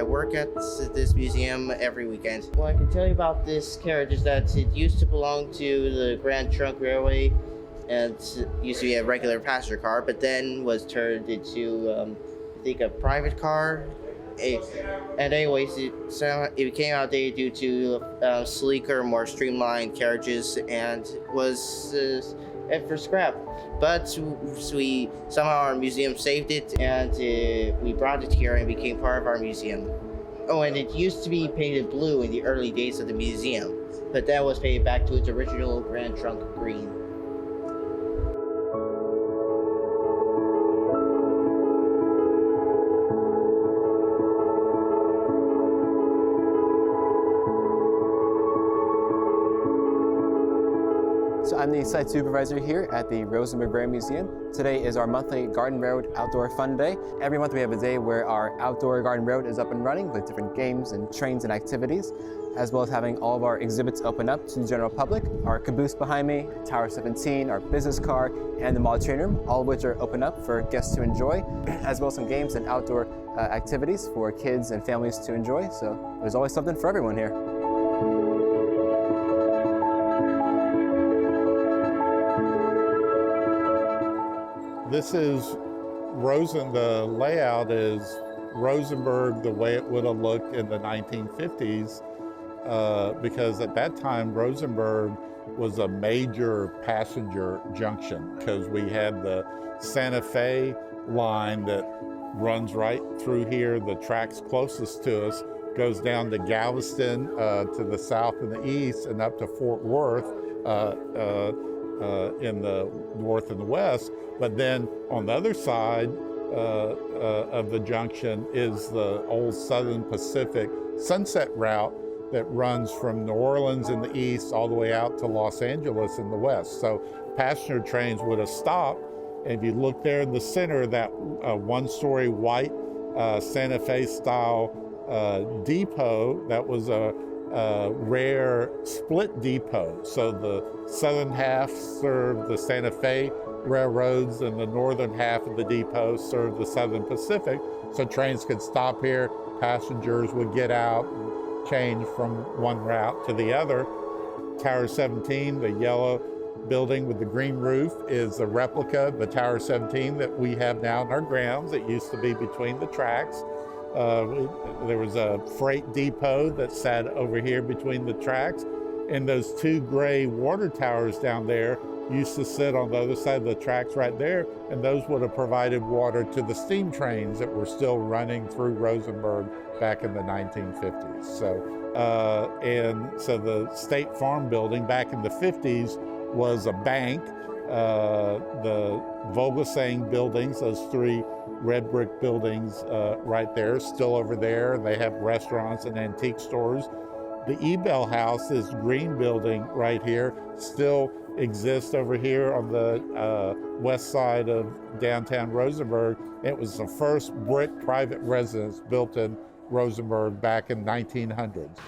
I work at this museum every weekend. What I can tell you about this carriage is that it used to belong to the Grand Trunk Railway, and it used to be a regular passenger car, but then was turned into, I think, a private car. And anyways, it became outdated due to sleeker, more streamlined carriages, and was head for scrap. But we somehow our museum saved it, and we brought it here and it became part of our museum. Oh, and it used to be painted blue in the early days of the museum, but that was painted back to its original Grand Trunk green. So I'm the site supervisor here at the Rosenberg Railroad Museum. Today is our monthly Garden Road Outdoor Fun Day. Every month we have a day where our outdoor Garden Road is up and running with different games and trains and activities, as well as having all of our exhibits open up to the general public. Our caboose behind me, Tower 17, our business car, and the mall train room, all of which are open up for guests to enjoy, as well as some games and outdoor activities for kids and families to enjoy. So there's always something for everyone here. This is the layout is Rosenberg the way it would have looked in the 1950s, because at that time Rosenberg was a major passenger junction, because we had the Santa Fe line that runs right through here. The tracks closest to us goes down to Galveston to the south and the east, and up to Fort Worth in the north and the west. But then on the other side of the junction is the old Southern Pacific Sunset Route that runs from New Orleans in the east all the way out to Los Angeles in the west. So passenger trains would have stopped, and if you look there in the center, that one-story white Santa Fe style depot, that was a rare split depot. So the southern half served the Santa Fe railroads, and the northern half of the depot served the Southern Pacific. So trains could stop here, passengers would get out and change from one route to the other. Tower 17, the yellow building with the green roof, is a replica of the Tower 17 that we have now in our grounds. It used to be between the tracks. There was a freight depot that sat over here between the tracks, and those two gray water towers down there used to sit on the other side of the tracks right there, and those would have provided water to the steam trains that were still running through Rosenberg back in the 1950s. So the State Farm building back in the 50s was a bank. The Vogelsang buildings, those three red brick buildings right there, still over there. They have restaurants and antique stores. The Ebell House, this green building right here, still exists over here on the west side of downtown Rosenberg. It was the first brick private residence built in Rosenberg back in 1900s.